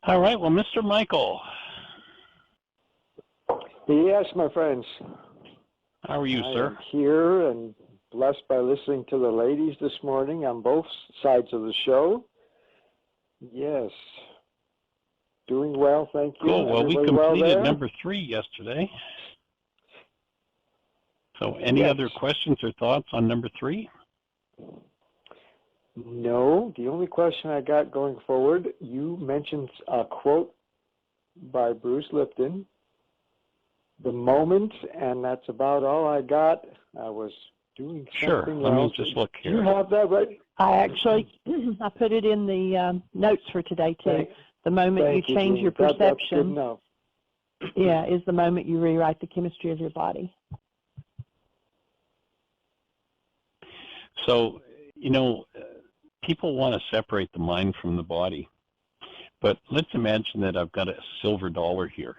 All right. Well, Mr. Michael. Yes, my friends. How are you, sir? I'm here and blessed by listening to the ladies this morning on both sides of the show. Yes. Doing well, thank you. Cool. Well, Everybody we completed well number 3 yesterday. So any Yes. other questions or thoughts on number 3? No. The only question I got going forward, you mentioned a quote by Bruce Lipton, the moment, and that's about all I got. I was doing Sure. something Let me else. just look Do you here. have that right? I put it in the notes for today too. The moment you Thank you, change Jean. your That's good perception, enough. is the moment you rewrite the chemistry of your body. So, people want to separate the mind from the body. But let's imagine that I've got a silver dollar here.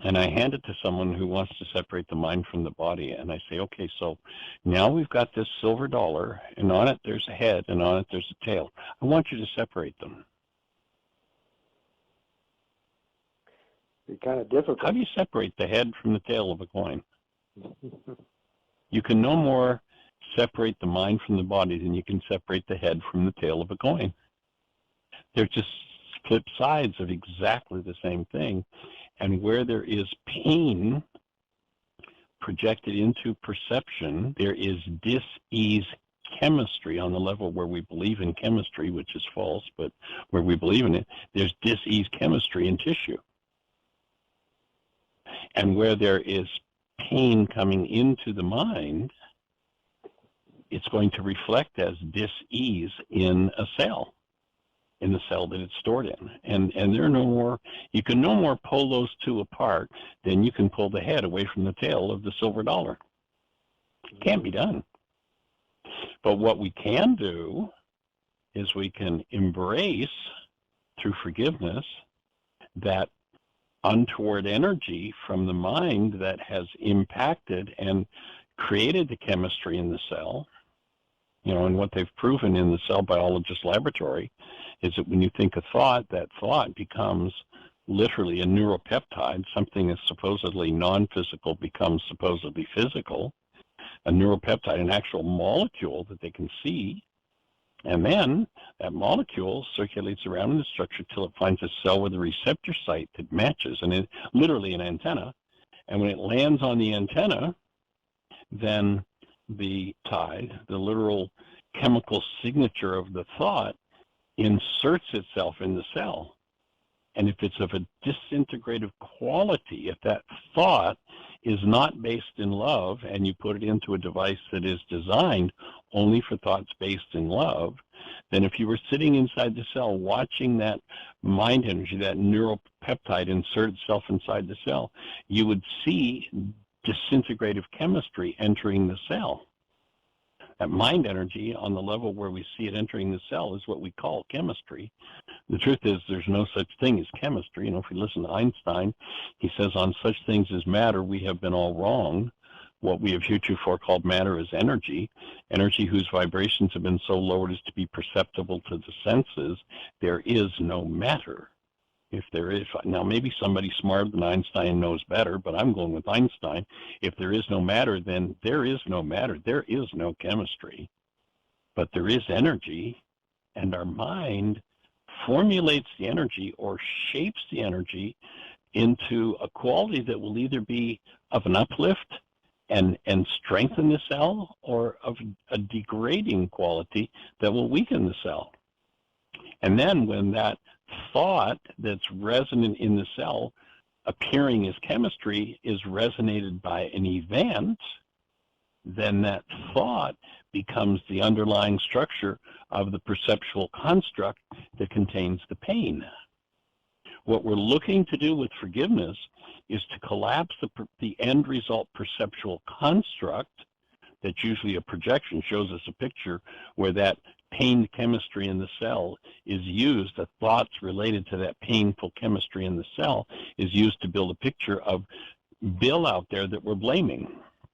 And I hand it to someone who wants to separate the mind from the body. And I say, okay, so now we've got this silver dollar, and on it there's a head, and on it there's a tail. I want you to separate them. It's kind of difficult. How do you separate the head from the tail of a coin? You can no more separate the mind from the body than you can separate the head from the tail of a coin. They're just flip sides of exactly the same thing. And where there is pain projected into perception, there is dis-ease chemistry on the level where we believe in chemistry, which is false, but where we believe in it, there's dis-ease chemistry in tissue. And where there is pain coming into the mind, it's going to reflect as dis-ease in a cell, in the cell that it's stored in. And there are no more, you can no more pull those two apart than you can pull the head away from the tail of the silver dollar. It can't be done. But what we can do is we can embrace, through forgiveness, that untoward energy from the mind that has impacted and created the chemistry in the cell. And what they've proven in the cell biologist laboratory is that when you think a thought, that thought becomes literally a neuropeptide. Something that's supposedly non-physical becomes supposedly physical. A neuropeptide, an actual molecule that they can see. And then that molecule circulates around in the structure till it finds a cell with a receptor site that matches, and it literally an antenna. And when it lands on the antenna, then the tide, the literal chemical signature of the thought, inserts itself in the cell. And if it's of a disintegrative quality, if that thought is not based in love and you put it into a device that is designed only for thoughts based in love, then if you were sitting inside the cell watching that mind energy, that neuropeptide insert itself inside the cell, you would see disintegrative chemistry entering the cell. That mind energy on the level where we see it entering the cell is what we call chemistry. The truth is there's no such thing as chemistry. If you listen to Einstein, he says on such things as matter, we have been all wrong. What we have heretofore called matter is energy, energy whose vibrations have been so lowered as to be perceptible to the senses. There is no matter. If there is, now maybe somebody smarter than Einstein knows better, but I'm going with Einstein. If there is no matter, then there is no matter. There is no chemistry, but there is energy, and our mind formulates the energy or shapes the energy into a quality that will either be of an uplift and strengthen the cell, or of a degrading quality that will weaken the cell. And then when that thought that's resonant in the cell appearing as chemistry is resonated by an event, then that thought becomes the underlying structure of the perceptual construct that contains the pain. What we're looking to do with forgiveness is to collapse the end result perceptual construct. That's usually a projection, shows us a picture where that pain chemistry in the cell is used, the thoughts related to that painful chemistry in the cell is used to build a picture of Bill out there that we're blaming.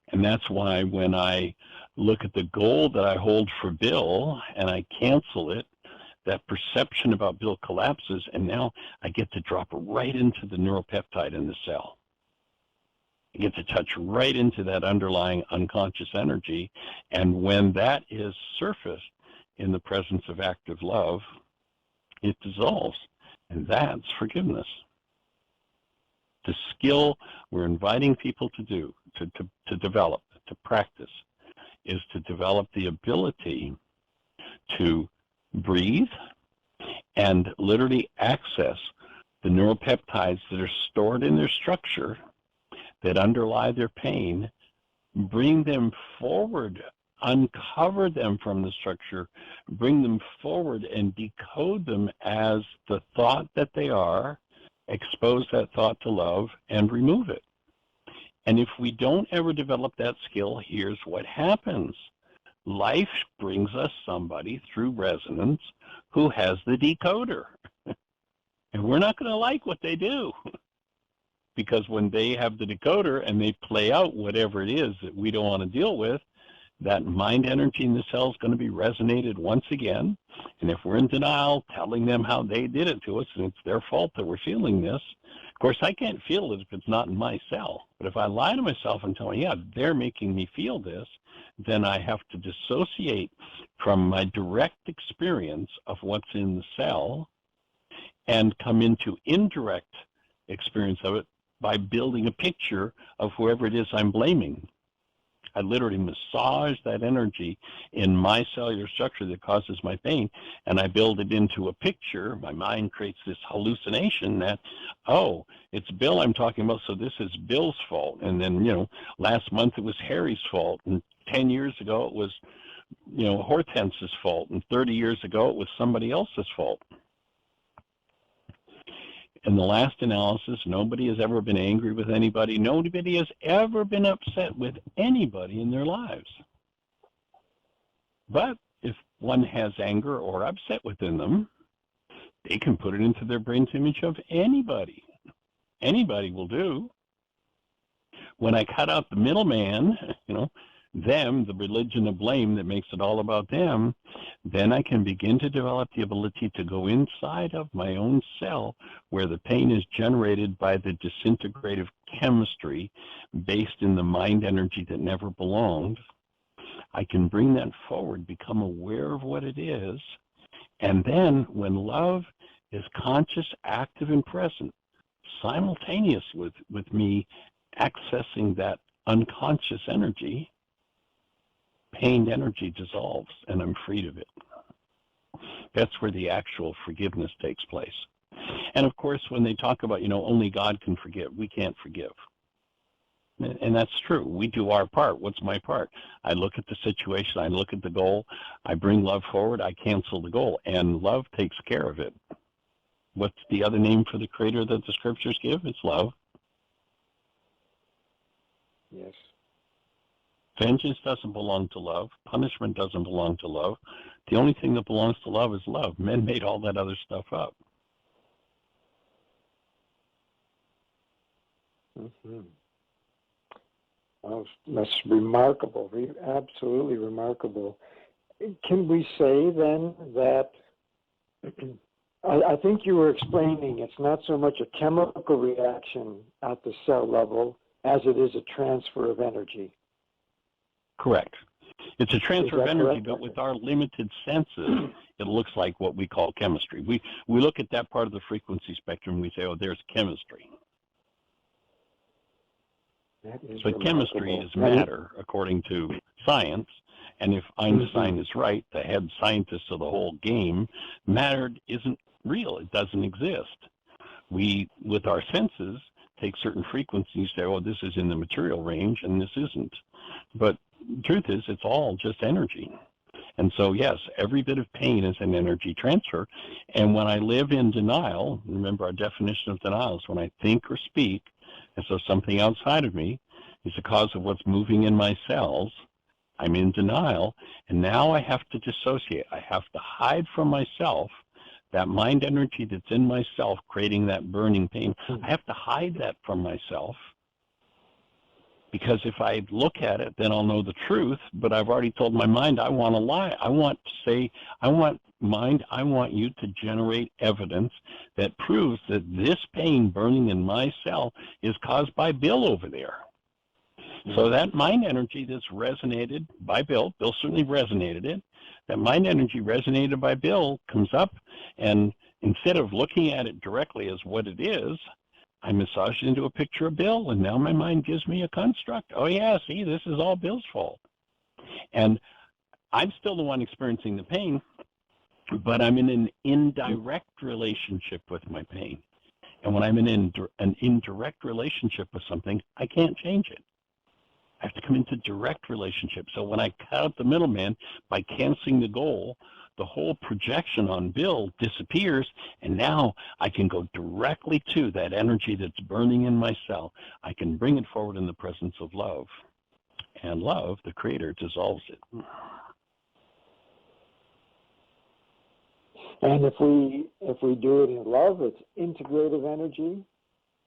And that's why when I look at the goal that I hold for Bill and I cancel it, that perception about Bill collapses, and now I get to drop right into the neuropeptide in the cell. I get to touch right into that underlying unconscious energy, and when that is surfaced in the presence of active love, it dissolves, and that's forgiveness. The skill we're inviting people to do, to develop, to practice, is to develop the ability to breathe and literally access the neuropeptides that are stored in their structure that underlie their pain, bring them forward, uncover them from the structure, bring them forward and decode them as the thought that they are, expose that thought to love, and remove it. And if we don't ever develop that skill, here's what happens. Life brings us somebody through resonance who has the decoder. And we're not going to like what they do. Because when they have the decoder and they play out whatever it is that we don't want to deal with, that mind energy in the cell is going to be resonated once again. And if we're in denial, telling them how they did it to us, and it's their fault that we're feeling this, of course, I can't feel it if it's not in my cell. But if I lie to myself and tell me, yeah, they're making me feel this, then I have to dissociate from my direct experience of what's in the cell and come into indirect experience of it by building a picture of whoever it is I'm blaming. I literally massage that energy in my cellular structure that causes my pain, and I build it into a picture. My mind creates this hallucination that, oh, it's Bill I'm talking about, so this is Bill's fault. And then, last month it was Harry's fault, and 10 years ago it was, Hortense's fault, and 30 years ago it was somebody else's fault. In the last analysis, nobody has ever been angry with anybody. Nobody has ever been upset with anybody in their lives. But if one has anger or upset within them, they can put it into their brain's image of anybody. Anybody will do. When I cut out the middleman, them, the religion of blame that makes it all about them, then I can begin to develop the ability to go inside of my own cell where the pain is generated by the disintegrative chemistry based in the mind energy that never belonged. I can bring that forward, become aware of what it is, and then when love is conscious, active, and present, simultaneous with me accessing that unconscious energy, pained energy dissolves and I'm freed of it. That's where the actual forgiveness takes place. And of course, when they talk about, only God can forgive, we can't forgive. And that's true. We do our part. What's my part? I look at the situation, I look at the goal, I bring love forward, I cancel the goal, and love takes care of it. What's the other name for the creator that the scriptures give? It's love. Yes. Vengeance doesn't belong to love. Punishment doesn't belong to love. The only thing that belongs to love is love. Men made all that other stuff up. Mm-hmm. Well, that's remarkable, absolutely remarkable. Can we say then that, I think you were explaining it's not so much a chemical reaction at the cell level as it is a transfer of energy? Correct. It's a transfer of energy, correct? but with our limited senses, it looks like what we call chemistry. We look at that part of the frequency spectrum, we say, oh, there's chemistry. But chemistry is matter, according to science, and if Einstein is right, the head scientist of the whole game, matter isn't real. It doesn't exist. We, with our senses, take certain frequencies, say, oh, this is in the material range, and this isn't. But the truth is, it's all just energy. And so, yes, every bit of pain is an energy transfer. And when I live in denial, remember our definition of denial is when I think or speak as though something outside of me is the cause of what's moving in my cells, I'm in denial. And now I have to dissociate. I have to hide from myself that mind energy that's in myself creating that burning pain. I have to hide that from myself Because if I look at it, then I'll know the truth, but I've already told my mind I want to lie. I want to say, I want you to generate evidence that proves that this pain burning in my cell is caused by Bill over there. So that mind energy that's resonated by Bill certainly resonated it, that mind energy resonated by Bill comes up, and instead of looking at it directly as what it is, I massage it into a picture of Bill, and now my mind gives me a construct. Oh yeah, see, this is all Bill's fault. And I'm still the one experiencing the pain, but I'm in an indirect relationship with my pain. And when I'm in an indirect relationship with something, I can't change it. I have to come into direct relationship. So when I cut out the middleman by canceling the goal, the whole projection on Bill disappears, and now I can go directly to that energy that's burning in my cell. I can bring it forward in the presence of love, and love, the creator, dissolves it. And if we do it in love, it's integrative energy,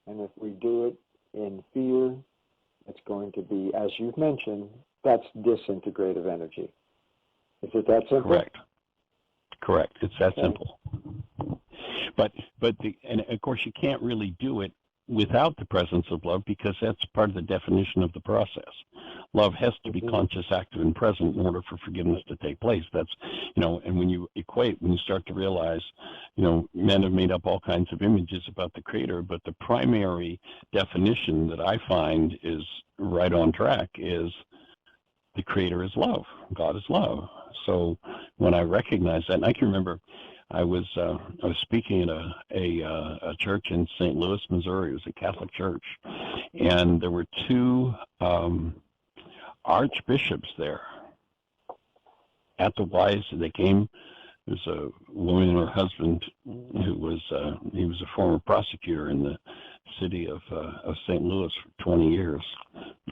and if we do it in fear, it's going to be, as you've mentioned, that's disintegrative energy. Is it that simple? Correct. It's that simple. But and of course you can't really do it without the presence of love, because that's part of the definition of the process. Love has to be conscious, active, and present in order for forgiveness to take place. That's, and when you start to realize, men have made up all kinds of images about the creator, but the primary definition that I find is right on track is the creator is love. God is love. So when I recognize that, and I can remember I was speaking at a church in St. Louis, Missouri. It was a Catholic church, and there were two archbishops there at the Wise. They came. There's a woman and her husband who was he was a former prosecutor in the city of St. Louis for 20 years,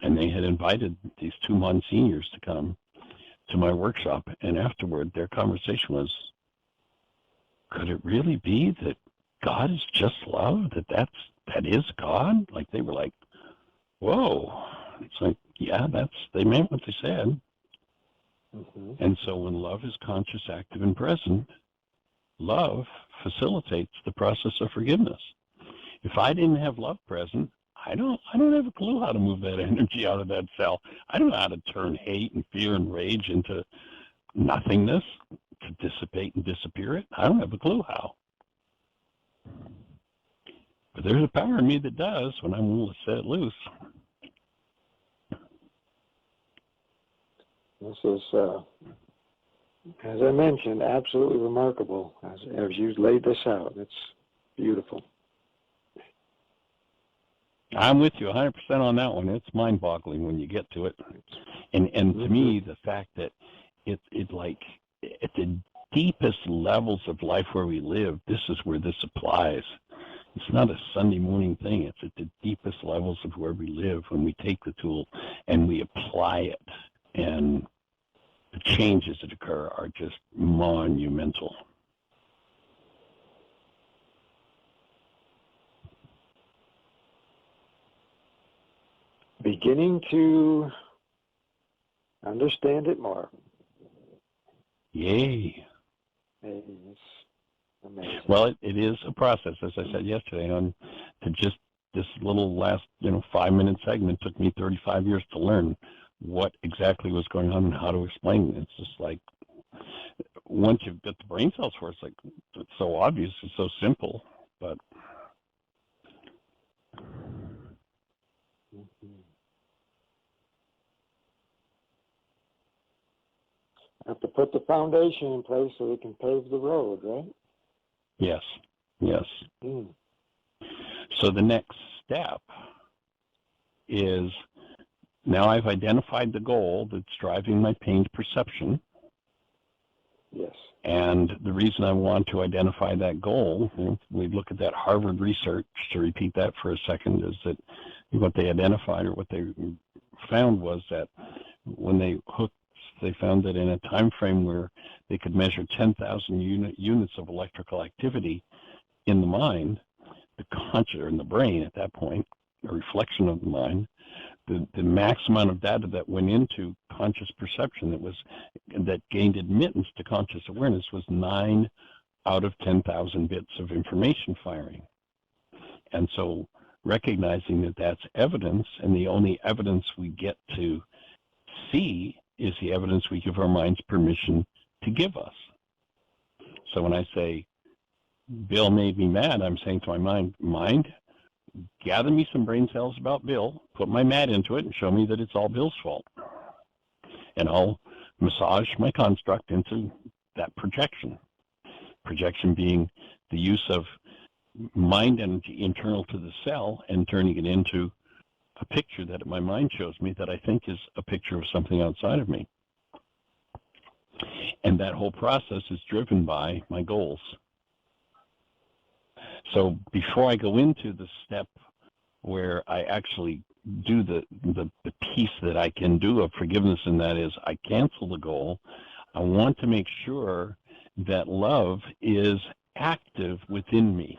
and they had invited these two monsignors to come to my workshop. And afterward, their conversation was, could it really be that God is just love? That is God? Like, they were like, whoa. It's like, yeah, they meant what they said. Mm-hmm. And so when love is conscious, active, and present, love facilitates the process of forgiveness. If I didn't have love present, I don't have a clue how to move that energy out of that cell. I don't know how to turn hate and fear and rage into nothingness, to dissipate and disappear it. I don't have a clue how. But there's a power in me that does when I'm willing to set it loose. This is, as I mentioned, absolutely remarkable as you laid this out. It's beautiful. I'm with you 100% on that one. It's mind-boggling when you get to it. And to me, the fact that it's like at the deepest levels of life where we live, this is where this applies. It's not a Sunday morning thing. It's at the deepest levels of where we live when we take the tool and we apply it. And the changes that occur are just monumental. Beginning to understand it more. Yay. It's amazing. Well, it is a process, as I said yesterday, to just this little last 5-minute segment took me 35 years to learn what exactly was going on and how to explain it. It's just like, once you've got the brain cells for it, it's like, it's so obvious, it's so simple, but... Have to put the foundation in place so we can pave the road, right? Yes. Mm. So the next step is, now I've identified the goal that's driving my pained perception. Yes. And the reason I want to identify that goal, we look at that Harvard research, to repeat that for a second, is that what they identified, or what they found, was that when they found that in a time frame where they could measure 10,000 units of electrical activity in the mind, the conscious, or in the brain at that point, a reflection of the mind, the max amount of data that went into conscious perception that gained admittance to conscious awareness was 9 out of 10,000 bits of information firing. And so recognizing that that's evidence, and the only evidence we get to see is the evidence we give our minds permission to give us. So when I say, Bill made me mad, I'm saying to my mind, gather me some brain cells about Bill, put my mad into it, and show me that it's all Bill's fault. And I'll massage my construct into that projection. Projection being the use of mind energy internal to the cell and turning it into a picture that my mind shows me that I think is a picture of something outside of me. And that whole process is driven by my goals. So before I go into the step where I actually do the piece that I can do of forgiveness, and that is I cancel the goal, I want to make sure that love is active within me.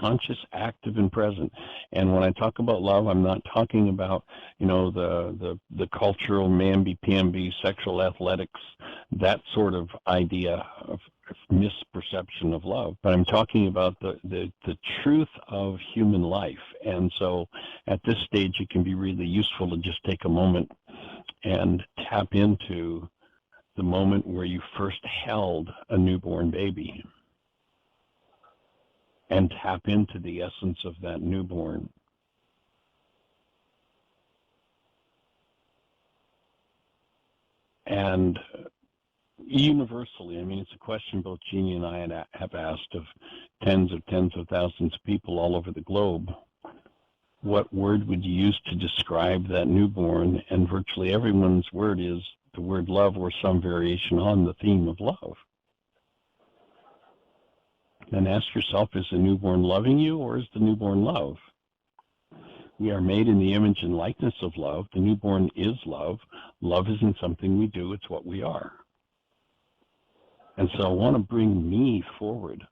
Conscious, active, and present. And when I talk about love, I'm not talking about, the cultural mamby-pamby, sexual athletics, that sort of idea of misperception of love. But I'm talking about the truth of human life. And so at this stage, it can be really useful to just take a moment and tap into the moment where you first held a newborn baby, and tap into the essence of that newborn. And universally, it's a question both Jeannie and I have asked of tens of thousands of people all over the globe. What word would you use to describe that newborn? And virtually everyone's word is the word love or some variation on the theme of love. Then ask yourself, is the newborn loving you, or is the newborn love? We are made in the image and likeness of love. The newborn is love. Love isn't something we do, it's what we are. And so I want to bring me forward.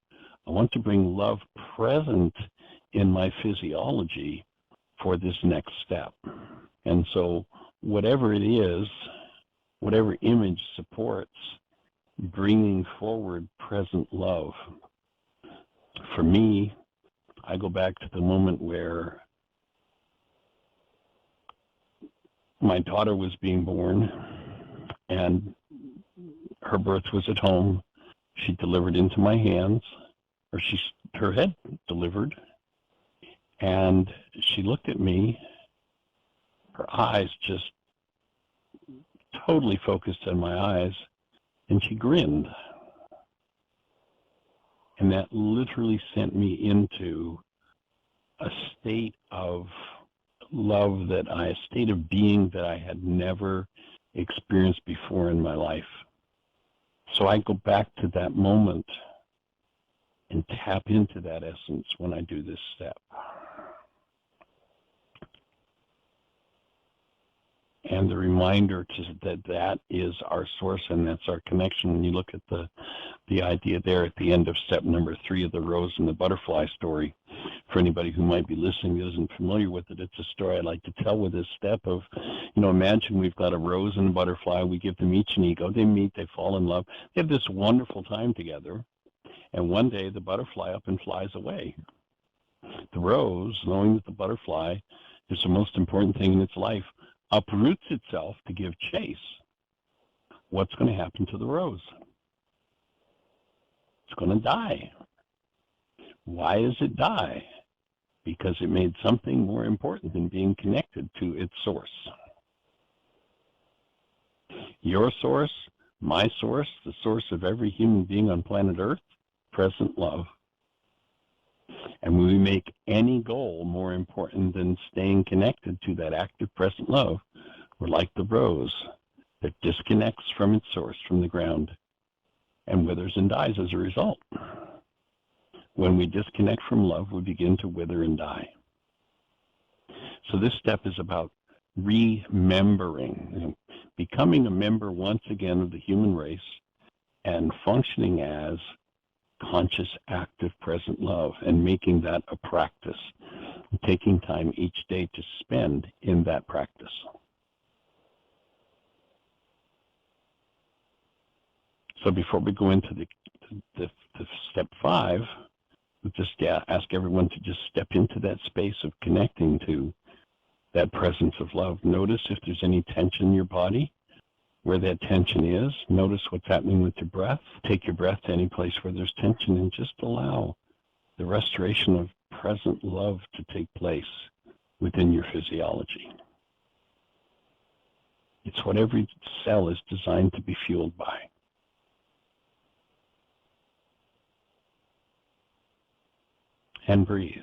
I want to bring love present in my physiology for this next step. And so whatever it is, whatever image supports bringing forward present love. For me, I go back to the moment where my daughter was being born, and her birth was at home. She delivered into my hands, or her head delivered, and she looked at me, her eyes just totally focused on my eyes, and she grinned. And that literally sent me into a state of love, a state of being that I had never experienced before in my life. So I go back to that moment and tap into that essence when I do this step. And the reminder that is our source, and that's our connection. When you look at the idea there at the end of step number 3 of the rose and the butterfly story, for anybody who might be listening who isn't familiar with it, it's a story I like to tell with this step of, imagine we've got a rose and a butterfly. We give them each an ego. They meet, they fall in love. They have this wonderful time together. And one day the butterfly up and flies away. The rose, knowing that the butterfly is the most important thing in its life, uproots itself to give chase. What's going to happen to the rose? It's going to die. Why does it die? Because it made something more important than being connected to its source. Your source, my source, the source of every human being on planet Earth, present love. And when we make any goal more important than staying connected to that active present love, we're like the rose that disconnects from its source, from the ground, and withers and dies as a result. When we disconnect from love, we begin to wither and die. So this step is about remembering, becoming a member once again of the human race and functioning as conscious, active, present love, and making that a practice. taking time each day to spend in that practice. So before we go into the step 5, we just ask everyone to just step into that space of connecting to that presence of love. Notice if there's any tension in your body, where that tension is. Notice what's happening with your breath. Take your breath to any place where there's tension and just allow the restoration of present love to take place within your physiology. It's what every cell is designed to be fueled by. And breathe.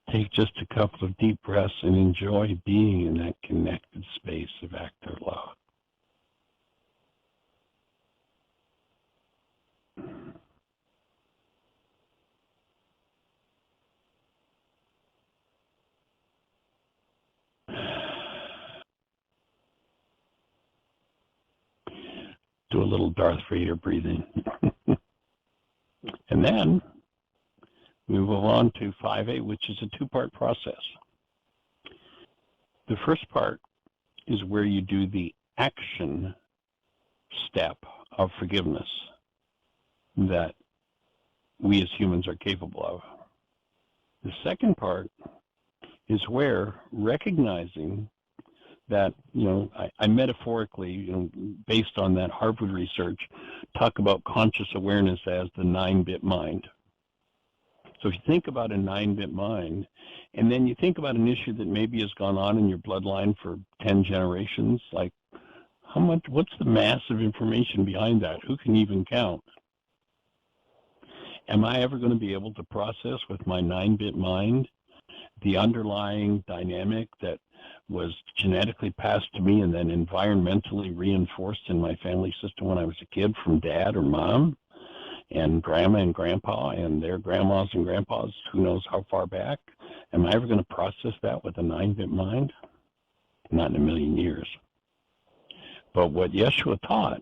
Take just a couple of deep breaths and enjoy being in that connected space of active love. Do a little Darth Vader breathing. And then we move on to 5A, which is a 2-part process. The first part is where you do the action step of forgiveness that we as humans are capable of. The second part is where recognizing that, I metaphorically, based on that Harvard research, talk about conscious awareness as the 9-bit mind. So if you think about a 9-bit mind, and then you think about an issue that maybe has gone on in your bloodline for 10 generations, like what's the mass of information behind that? Who can even count? Am I ever going to be able to process with my 9-bit mind the underlying dynamic that was genetically passed to me and then environmentally reinforced in my family system when I was a kid from dad or mom and grandma and grandpa and their grandmas and grandpas, who knows how far back? Am I ever going to process that with a 9-bit mind? Not in a million years. But what Yeshua taught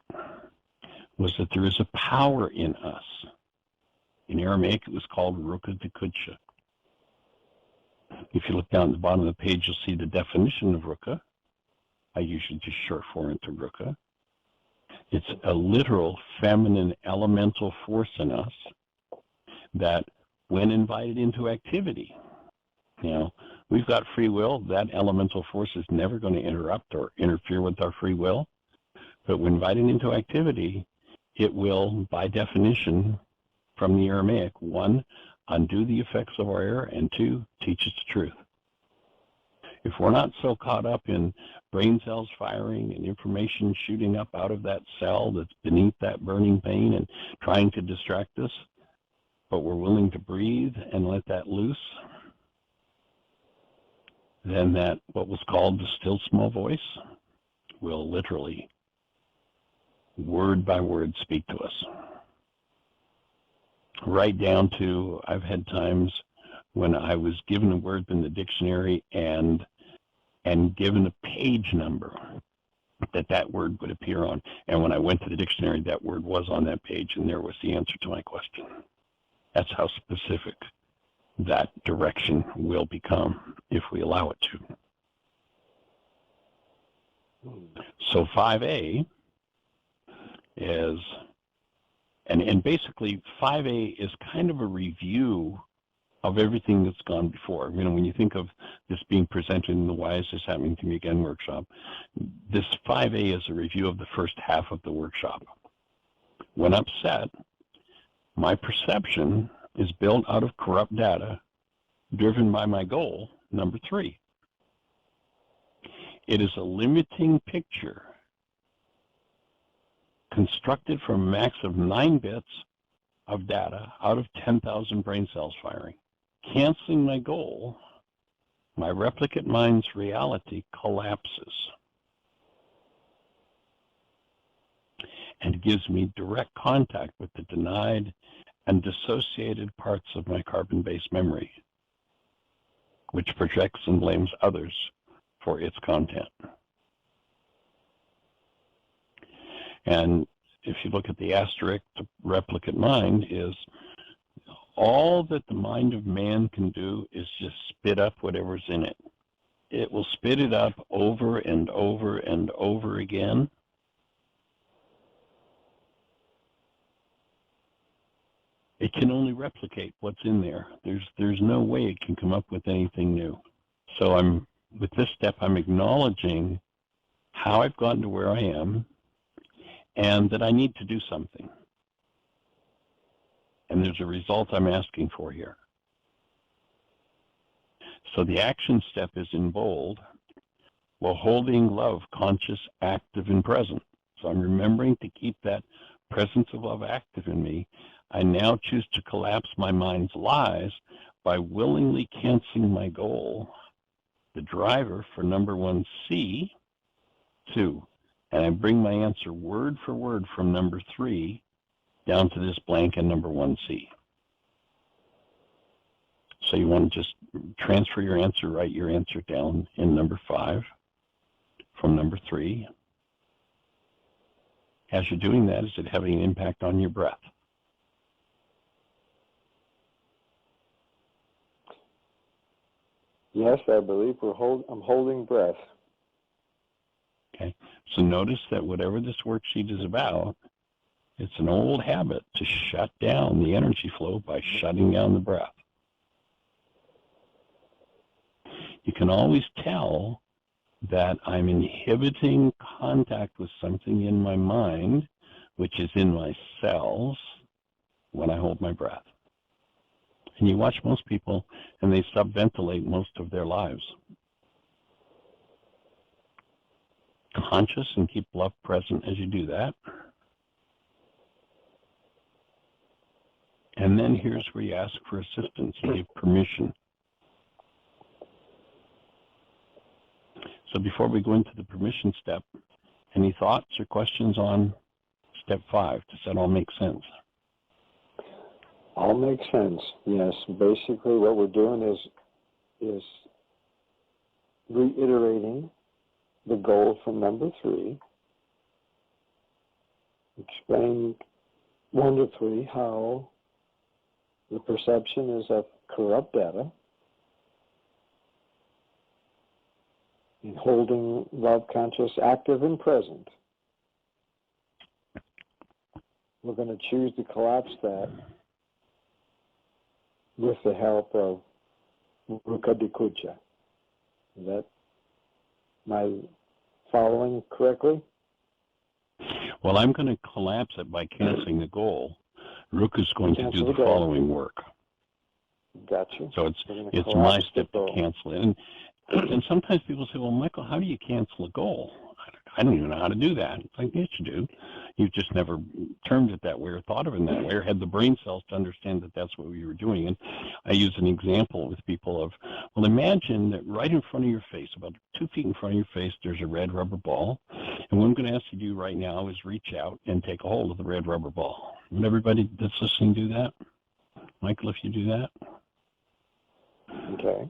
was that there is a power in us. In Aramaic, it was called Ruka de Kudsha. If you look down at the bottom of the page, you'll see the definition of Ruka. I usually just short form it to Ruka. It's a literal feminine elemental force in us that, when invited into activity, we've got free will. That elemental force is never going to interrupt or interfere with our free will. But when invited into activity, it will, by definition, from the Aramaic, 1, undo the effects of our error, and 2, teach us the truth. If we're not so caught up in brain cells firing and information shooting up out of that cell that's beneath that burning pain and trying to distract us, but we're willing to breathe and let that loose, then that, what was called the still small voice, will literally, word by word, speak to us. Right down to, I've had times when I was given a word in the dictionary and given a page number that word would appear on. And when I went to the dictionary, that word was on that page, and there was the answer to my question. That's how specific that direction will become if we allow it to. So 5A is, and basically 5A is kind of a review of everything that's gone before. When you think of this being presented in the Why Is This Happening to Me Again workshop, this 5A is a review of the first half of the workshop. When upset, my perception is built out of corrupt data driven by my goal, number 3. It is a limiting picture constructed from a max of 9 bits of data out of 10,000 brain cells firing. Canceling my goal, my replicate mind's reality collapses and gives me direct contact with the denied and dissociated parts of my carbon-based memory, which projects and blames others for its content. And if you look at the asterisk, the replicate mind is all that the mind of man can do is just spit up whatever's in it. It will spit it up over and over and over again. It can only replicate what's in there. There's no way it can come up with anything new. So with this step, I'm acknowledging how I've gotten to where I am and that I need to do something. And there's a result I'm asking for here. So the action step is in bold, while holding love conscious, active, and present. So I'm remembering to keep that presence of love active in me. I now choose to collapse my mind's lies by willingly canceling my goal, the driver for number 1C, 2. And I bring my answer word for word from number 3 down to this blank and number 1C. So you want to just transfer your answer, write your answer down in number 5 from number 3. As you're doing that, is it having an impact on your breath? Yes, I believe I'm holding breath. Okay, so notice that whatever this worksheet is about, it's an old habit to shut down the energy flow by shutting down the breath. You can always tell that I'm inhibiting contact with something in my mind, which is in my cells, when I hold my breath. And you watch most people, and they subventilate most of their lives. Conscious and keep love present as you do that. And then here's where you ask for assistance. You give permission. So before we go into the permission step, any thoughts or questions on step 5? Does that all make sense? All makes sense, yes. Basically what we're doing is reiterating the goal from number 3, explain wonderfully how the perception is of corrupt data, and holding love conscious active and present. We're going to choose to collapse that with the help of Rukadikucha. Is that my following correctly? Well, I'm going to collapse it by canceling the goal. Rook is going to do the following work. Gotcha. So it's my step to cancel it. And sometimes people say, well, Michael, how do you cancel a goal? I don't even know how to do that. It's like, yes, you do. You've just never termed it that way or thought of it in that way or had the brain cells to understand that that's what we were doing. And I use an example with people of, well, imagine that right in front of your face, about 2 feet in front of your face, there's a red rubber ball. And what I'm going to ask you to do right now is reach out and take a hold of the red rubber ball. Would everybody that's listening do that? Michael, if you do that? Okay.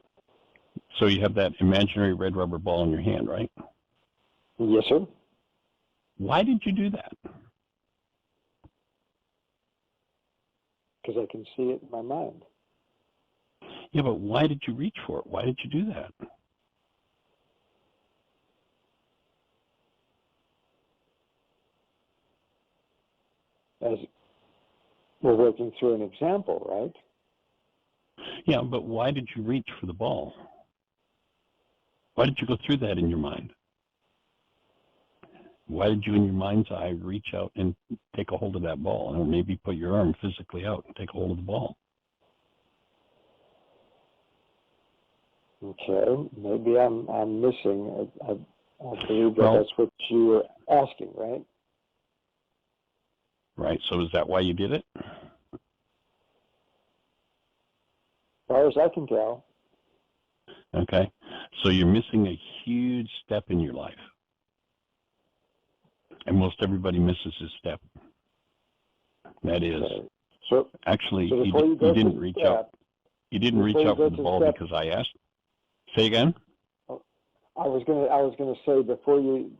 So you have that imaginary red rubber ball in your hand, right? Yes, sir. Why did you do that? Because I can see it in my mind. Yeah, but why did you reach for it? Why did you do that? As we're working through an example, right? Yeah, but why did you reach for the ball? Why did you go through that in your mind? Why did you, in your mind's eye, reach out and take a hold of that ball, or maybe put your arm physically out and take a hold of the ball? Okay, maybe I'm missing. I believe that's what you were asking, right? Right. So is that why you did it? As far as I can tell. Okay. So you're missing a huge step in your life. And most everybody misses this step. That is, actually, you didn't reach out. You didn't reach out for the ball because I asked. Say again? I was gonna say before you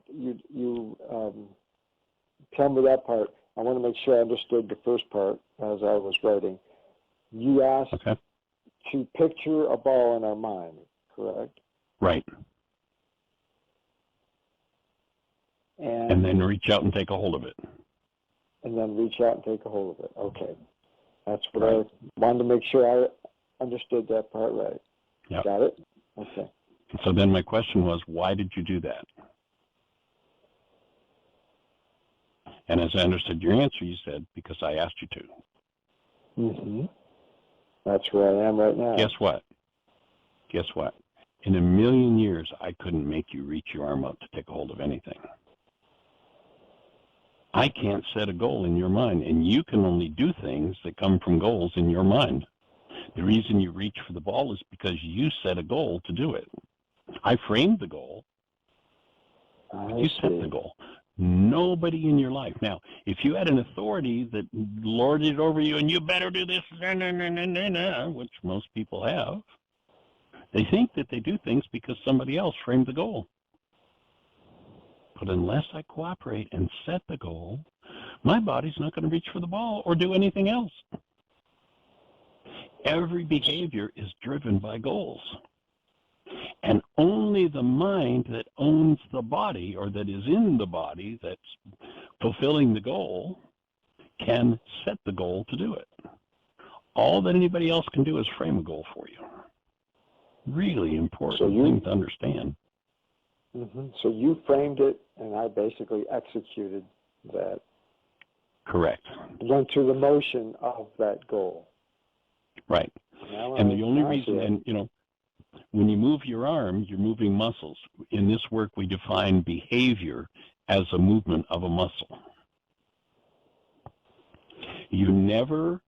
tell me that part. I want to make sure I understood the first part as I was writing. You asked Okay. to picture a ball in our mind, correct? Right. And then reach out and take a hold of it. And then reach out and take a hold of it. Okay. That's what Right. I wanted to make sure I understood that part right. Yep. Got it? Okay. So then my question was, why did you do that? And as I understood your answer, you said, because I asked you to. Mm-hmm. That's where I am right now. Guess what? Guess what? In a million years, I couldn't make you reach your arm out to take a hold of anything. I can't set a goal in your mind, and you can only do things that come from goals in your mind. The reason you reach for the ball is because you set a goal to do it. I framed the goal, but you set the goal. Nobody in your life. Now, if you had an authority that lorded over you and you better do this, which most people have, they think that they do things because somebody else framed the goal. But unless I cooperate and set the goal, my body's not going to reach for the ball or do anything else. Every behavior is driven by goals. And only the mind that owns the body, or that is in the body that's fulfilling the goal, can set the goal to do it. All that anybody else can do is frame a goal for you. Really important thing to understand. Mm-hmm. So you framed it, and I basically executed that. Correct. Went through the motion of that goal. Right. And the only reason, and you know, when you move your arm, you're moving muscles. In this work, we define behavior as a movement of a muscle. You never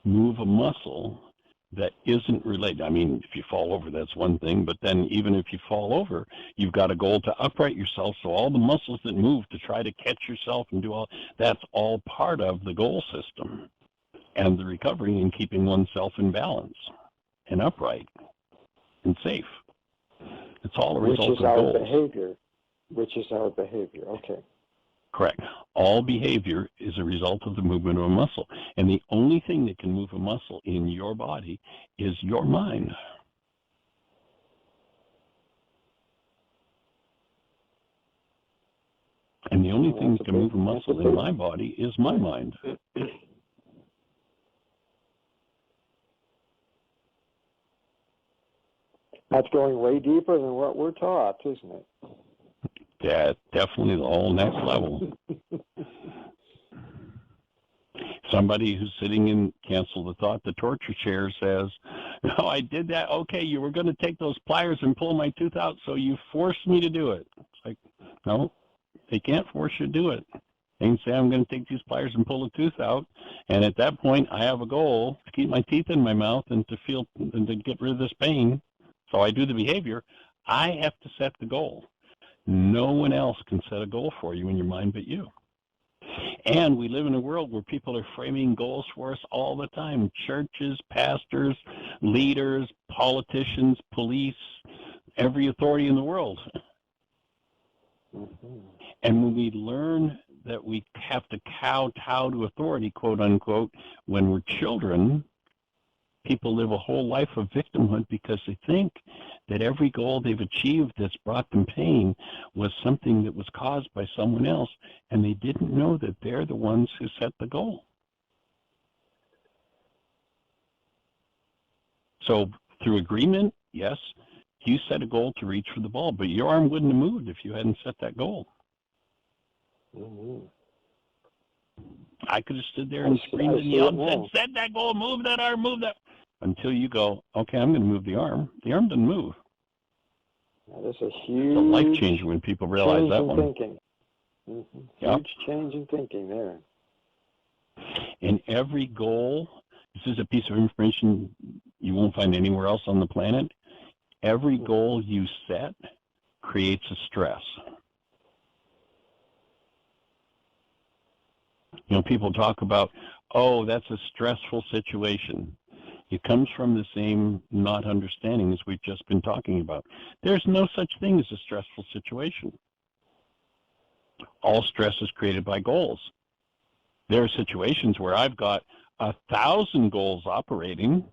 move a muscle that isn't related. I mean, if you fall over, that's one thing, but then even if you fall over, you've got a goal to upright yourself, so all the muscles that move to try to catch yourself and do all, that's all part of the goal system and the recovery and keeping oneself in balance and upright and safe. It's all a result of goals. Which is our behavior, okay. Correct. All behavior is a result of the movement of a muscle. And the only thing that can move a muscle in your body is your mind. And the only thing that can move a muscle in my body is my mind. That's going way deeper than what we're taught, isn't it? Yeah, definitely the whole next level. Somebody who's sitting in Cancel the Thought, the torture chair says, no, I did that. Okay, you were going to take those pliers and pull my tooth out, so you forced me to do it. It's like, no, they can't force you to do it. They can say, I'm going to take these pliers and pull the tooth out, and at that point, I have a goal to keep my teeth in my mouth and to feel and to get rid of this pain. So I do the behavior. I have to set the goal. No one else can set a goal for you in your mind but you. And we live in a world where people are framing goals for us all the time. Churches, pastors, leaders, politicians, police, every authority in the world. Mm-hmm. And when we learn that we have to kowtow to authority, quote unquote, when we're children, people live a whole life of victimhood because they think that every goal they've achieved that's brought them pain was something that was caused by someone else, and they didn't know that they're the ones who set the goal. So through agreement, yes, you set a goal to reach for the ball, but your arm wouldn't have moved if you hadn't set that goal. Mm-hmm. I could have stood there and screamed and yelled and said, set that goal, move that arm, move that. Until you go, okay, I'm going to move the arm. The arm doesn't move. That's a huge it's a life changer when people realize that one. Thinking. Mm-hmm. Yep. Huge change in thinking there. And every goal, this is a piece of information you won't find anywhere else on the planet. Every goal you set creates a stress. You know, people talk about, oh, that's a stressful situation. It comes from the same not understanding as we've just been talking about. There's no such thing as a stressful situation. All stress is created by goals. There are situations where I've got 1,000 goals operating,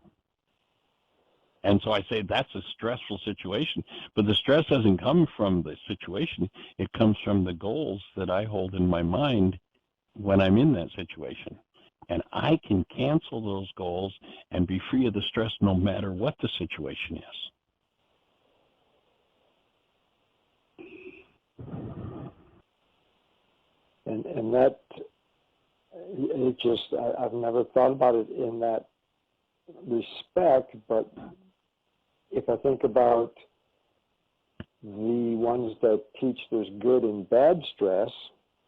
and so I say that's a stressful situation. But the stress doesn't come from the situation. It comes from the goals that I hold in my mind when I'm in that situation. And I can cancel those goals and be free of the stress no matter what the situation is. And that, it just, I've never thought about it in that respect, but if I think about the ones that teach there's good and bad stress,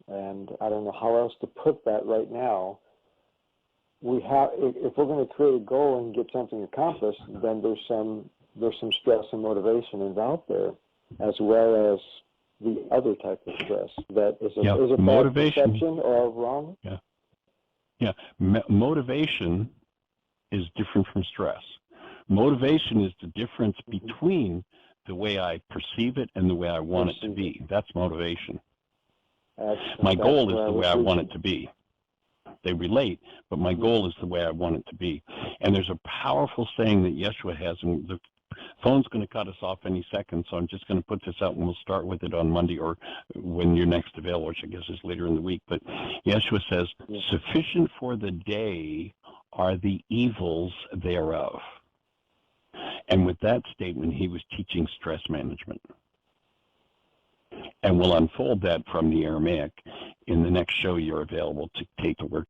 and I don't know how else to put that right now, we have, if we're going to create a goal and get something accomplished, then there's some stress and motivation involved there, as well as the other type of stress that is a motivation, bad perception or wrong. Motivation is different from stress. Motivation is the difference between the way I perceive it and the way I want it to be. That's motivation. My goal is the way I want it to be. They relate, but my goal is the way I want it to be. And there's a powerful saying that Yeshua has, and the phone's going to cut us off any second, so I'm just going to put this out, and we'll start with it on Monday or when you're next available, which I guess is later in the week. But Yeshua says, sufficient for the day are the evils thereof. And with that statement, he was teaching stress management. And we'll unfold that from the Aramaic in the next show you're available to take the work.